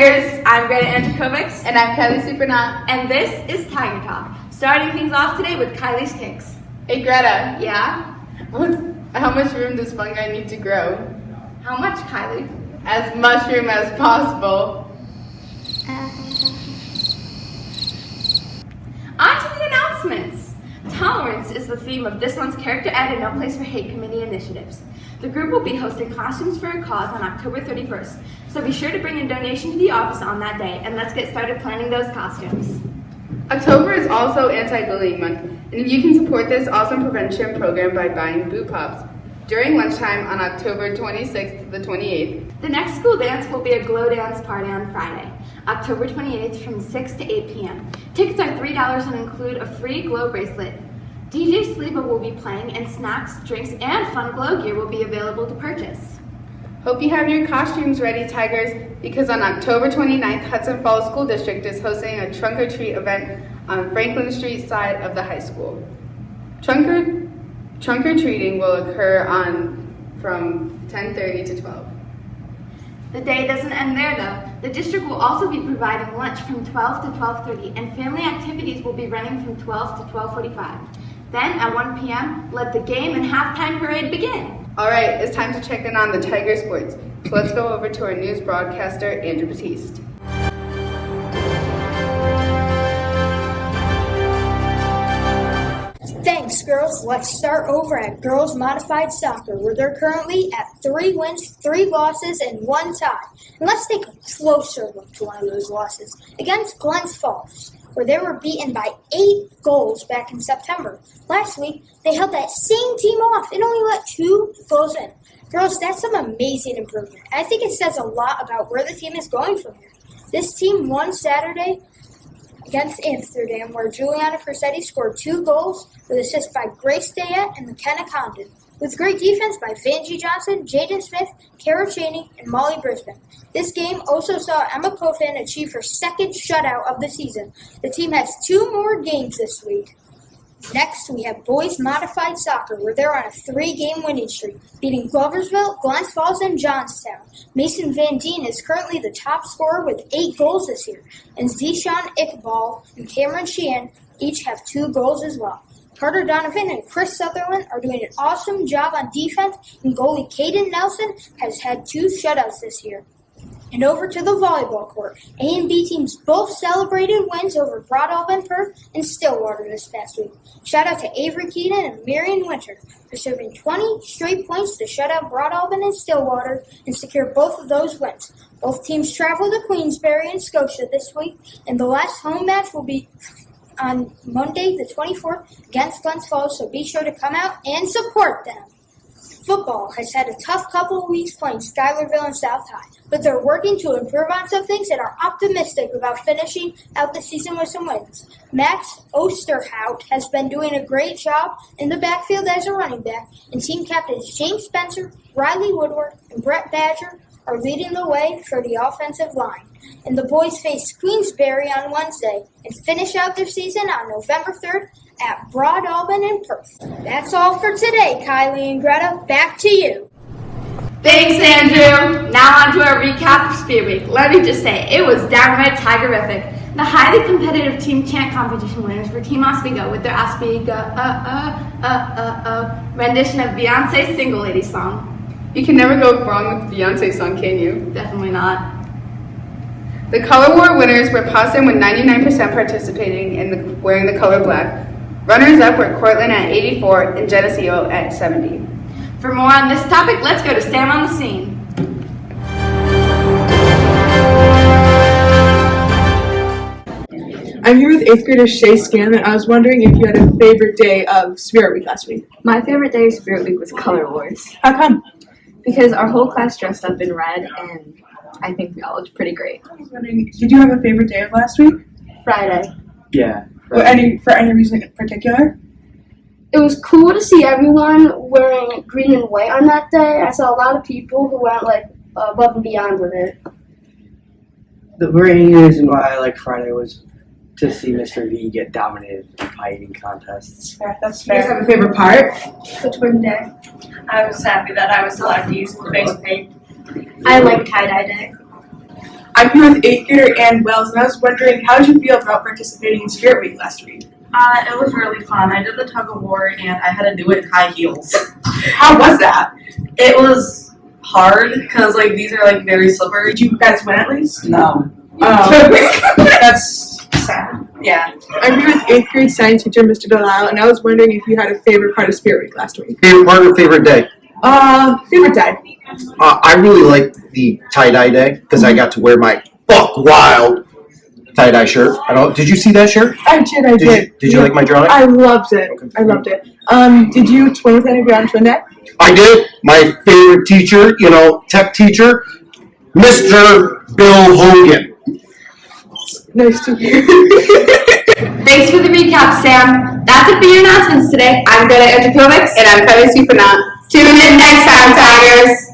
Tigers, I'm Greta Andrikovics. And I'm Kylie Supernat. And this is Tiger Talk. Starting things off today with Kylie's Kicks. Hey Greta. Yeah? How much room does fungi need to grow? How much, Kylie? As much room as possible. On to the announcements. Tolerance is the theme of this month's Character Ed and No Place for Hate Committee initiatives. The group will be hosting Costumes for a Cause on October 31st, so be sure to bring a donation to the office on that day, and let's get started planning those costumes. October is also Anti-Bullying Month, and you can support this awesome prevention program by buying Boot Pops during lunchtime on October 26th to the 28th. The next school dance will be a glow dance party on Friday, October 28th from 6 to 8 p.m. Tickets are $3 and include a free glow bracelet. DJ Sleeper will be playing, and snacks, drinks, and fun glow gear will be available to purchase. Hope you have your costumes ready, Tigers, because on October 29th, Hudson Falls School District is hosting a Trunk or Treat event on Franklin Street side of the high school. Trunk or treating will occur from 10:30 to 12. The day doesn't end there, though. The district will also be providing lunch from 12 to 12:30, and family activities will be running from 12 to 12:45. Then, at 1 p.m., let the game and halftime parade begin. All right, it's time to check in on the Tiger sports. So let's go over to our news broadcaster, Andrew Batiste. Thanks, girls. Let's start over at Girls Modified Soccer, where they're currently at 3 wins, 3 losses, and 1 tie. And let's take a closer look to one of those losses against Glens Falls, where they were beaten by 8 goals back in September. Last week, they held that same team off and only let 2 goals in. Girls, that's some amazing improvement. I think it says a lot about where the team is going from here. This team won Saturday against Amsterdam, where Juliana Persetti scored 2 goals with assists by Grace Dayette and McKenna Condon, with great defense by Vanjie Johnson, Jaden Smith, Kara Cheney, and Molly Brisbane. This game also saw Emma Kofan achieve her 2nd shutout of the season. The team has 2 more games this week. Next, we have Boys Modified Soccer, where they're on a 3-game winning streak, beating Gloversville, Glens Falls, and Johnstown. Mason Van Deen is currently the top scorer with 8 goals this year, and Zishan Iqbal and Cameron Sheehan each have 2 goals as well. Carter Donovan and Chris Sutherland are doing an awesome job on defense, and goalie Caden Nelson has had 2 shutouts this year. And over to the volleyball court. A and B teams both celebrated wins over Broadalbin, Perth, and Stillwater this past week. Shout out to Avery Keenan and Marion Winter for serving 20 straight points to shut out Broadalbin and Stillwater and secure both of those wins. Both teams travel to Queensbury and Scotia this week, and the last home match will be on Monday the 24th against Glens Falls, so be sure to come out and support them. Football has had a tough couple of weeks playing Schuylerville and South High, but they're working to improve on some things and are optimistic about finishing out the season with some wins. Max Osterhout has been doing a great job in the backfield as a running back, and team captains James Spencer, Riley Woodward, and Brett Badger are leading the way for the offensive line. And the boys face Queensbury on Wednesday and finish out their season on November 3rd at Broadalbin in Perth. That's all for today, Kylie and Greta. Back to you. Thanks, Andrew. Now on to our recap of Spear Week. Let me just say, it was downright Tigerific. The highly competitive team chant competition winners were Team Oswego with their Oswego rendition of Beyonce's Single Lady song. You can never go wrong with the Beyonce song, can you? Definitely not. The Color War winners were Possum with 99% participating in wearing the color black. Runners-up were Cortland at 84 and Geneseo at 70. For more on this topic, let's go to Sam on the scene. I'm here with 8th grader Shay Scanlon, and I was wondering if you had a favorite day of Spirit Week last week. My favorite day of Spirit Week was Color Wars. How come? Because our whole class dressed up in red, and I think we all looked pretty great. I was wondering, did you have a favorite day of last week? Friday. Yeah. For any reason in particular? It was cool to see everyone wearing green and white on that day. I saw a lot of people who went above and beyond with it. The main reason why I liked Friday was to see Mr. V get dominated in pie eating contests. That's fair. You guys have a favorite part? The twin day. I was happy that I was allowed to use the face paint. I like tie-dye day. I'm here with 8th grader Ann Wells, and I was wondering, how did you feel about participating in Spirit Week last week? It was really fun. I did the tug of war and I had to do it in high heels. How was that? It was hard because like these are like very slippery. Did you guys win at least? No. That's sad. Yeah. I'm here with 8th grade science teacher Mr. Delisle, and I was wondering if you had a favorite part of Spirit Week last week. Favorite part or favorite day? Favorite day. I really liked the tie-dye day because I got to wear my buck wild tie-dye shirt. Did you see that shirt? I did. Did you like my drawing? I loved it. I loved it. Did you twin with anybody on Twin Day? I did. My favorite teacher, tech teacher, Mr. Bill Hogan. Nice to hear. Thanks for the recap, Sam. That's it for your announcements today. I'm Greta Erjakovics. And I'm Kelly Supernaut. Tune in next time, Tigers.